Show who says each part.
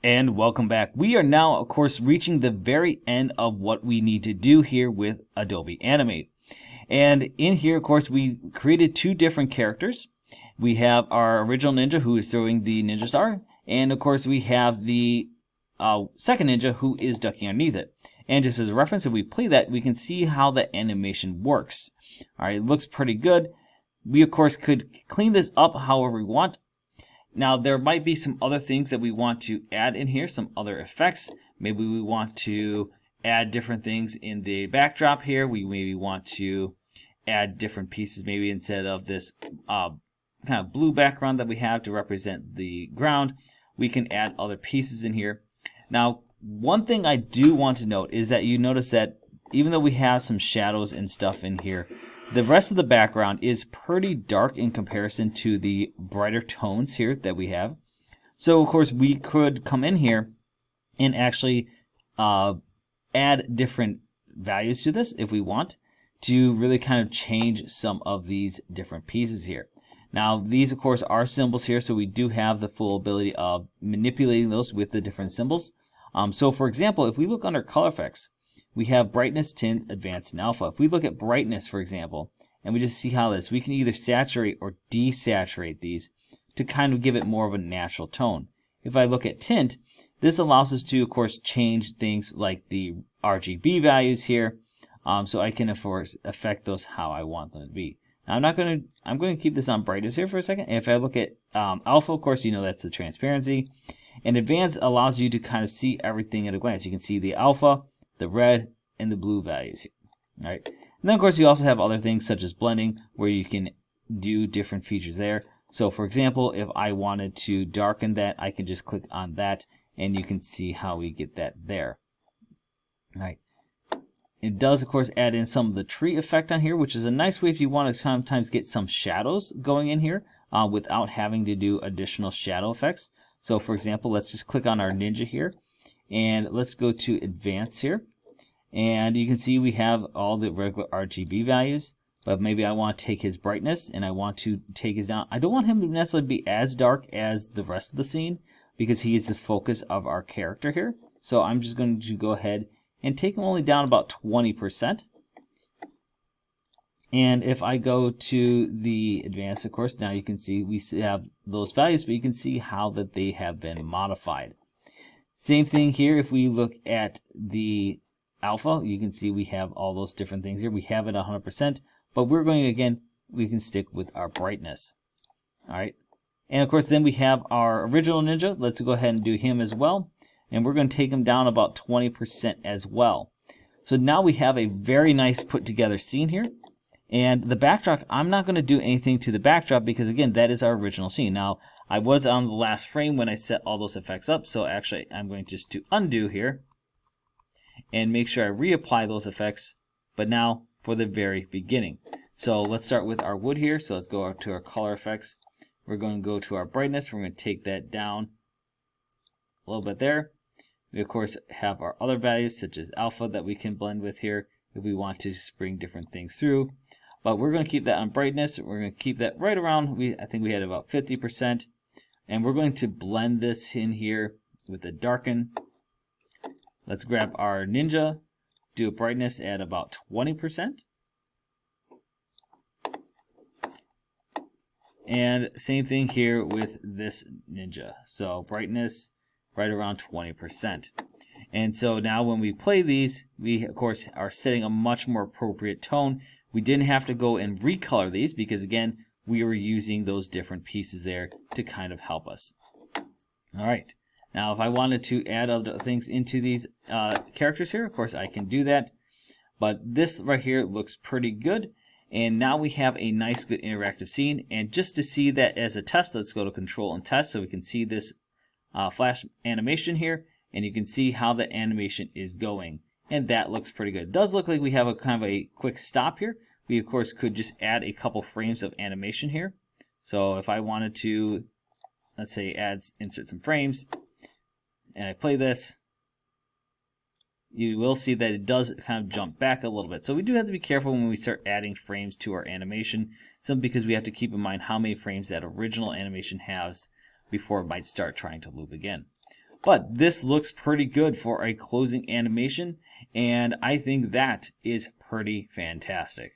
Speaker 1: And welcome back. We are now, of course, reaching the very end of what we need to do here with Adobe Animate. And in here, of course, we created two different characters. We have our original ninja who is throwing the ninja star. And of course, we have the second ninja who is ducking underneath it. And just as a reference, if we play that, we can see how the animation works. All right, it looks pretty good. We, of course, could clean this up however we want. Now, there might be some other things that we want to add in here, some other effects. Maybe we want to add different things in the backdrop here. We maybe want to add different pieces, maybe instead of this kind of blue background that we have to represent the ground, we can add other pieces in here. Now, one thing I do want to note is that you notice that even though we have some shadows and stuff in here, the rest of the background is pretty dark in comparison to the brighter tones here that we have. So, of course, we could come in here and actually add different values to this if we want to really kind of change some of these different pieces here. Now, these, of course, are symbols here, so we do have the full ability of manipulating those with the different symbols. So, for example, if we look under color effects, we have brightness, tint, advanced, and alpha. If we look at brightness, for example, and we just see how we can either saturate or desaturate these to kind of give it more of a natural tone. If I look at tint, this allows us to, of course, change things like the RGB values here, so I can, of course, affect those how I want them to be. Now, I'm going to keep this on brightness here for a second. If I look at alpha, of course, you know that's the transparency, and advanced allows you to kind of see everything at a glance. You can see the alpha, the red, and the blue values here. All right. And then, of course, you also have other things such as blending, where you can do different features there. So, for example, if I wanted to darken that, I can just click on that, and you can see how we get that there. All right. It does, of course, add in some of the tree effect on here, which is a nice way if you want to sometimes get some shadows going in here without having to do additional shadow effects. So, for example, let's just click on our ninja here. And let's go to advanced here. And you can see we have all the regular RGB values. But maybe I want to take his brightness and I want to take his down. I don't want him to necessarily be as dark as the rest of the scene because he is the focus of our character here. So I'm just going to go ahead and take him only down about 20%. And if I go to the advanced, of course, now you can see we have those values, but you can see how that they have been modified. Same thing here. If we look at the alpha, you can see we have all those different things here. We have it 100%, but we're going to, again, we can stick with our brightness. All right. And of course, then we have our original ninja. Let's go ahead and do him as well. And we're going to take him down about 20% as well. So now we have a very nice put together scene here. And the backdrop, I'm not going to do anything to the backdrop because, again, that is our original scene. Now, I was on the last frame when I set all those effects up, so actually I'm going just to undo here and make sure I reapply those effects, but now for the very beginning. So let's start with our wood here. So let's go to our color effects. We're going to go to our brightness. We're going to take that down a little bit there. We, of course, have our other values such as alpha that we can blend with here if we want to bring different things through. But we're going to keep that on brightness. We're going to keep that right around, I think we had about 50%. And we're going to blend this in here with the darken. Let's grab our ninja, do a brightness at about 20%. And same thing here with this ninja. So brightness right around 20%. And so now when we play these, we, of course, are setting a much more appropriate tone. We didn't have to go and recolor these because, again, we were using those different pieces there to kind of help us. All right. Now, if I wanted to add other things into these characters here, of course, I can do that. But this right here looks pretty good. And now we have a nice, good interactive scene. And just to see that as a test, let's go to Control and Test so we can see this flash animation here. And you can see how the animation is going. And that looks pretty good. It does look like we have a kind of a quick stop here. We, of course, could just add a couple frames of animation here. So if I wanted to, let's say, insert some frames, and I play this, you will see that it does kind of jump back a little bit. So we do have to be careful when we start adding frames to our animation, simply because we have to keep in mind how many frames that original animation has before it might start trying to loop again. But this looks pretty good for a closing animation, and I think that is pretty fantastic.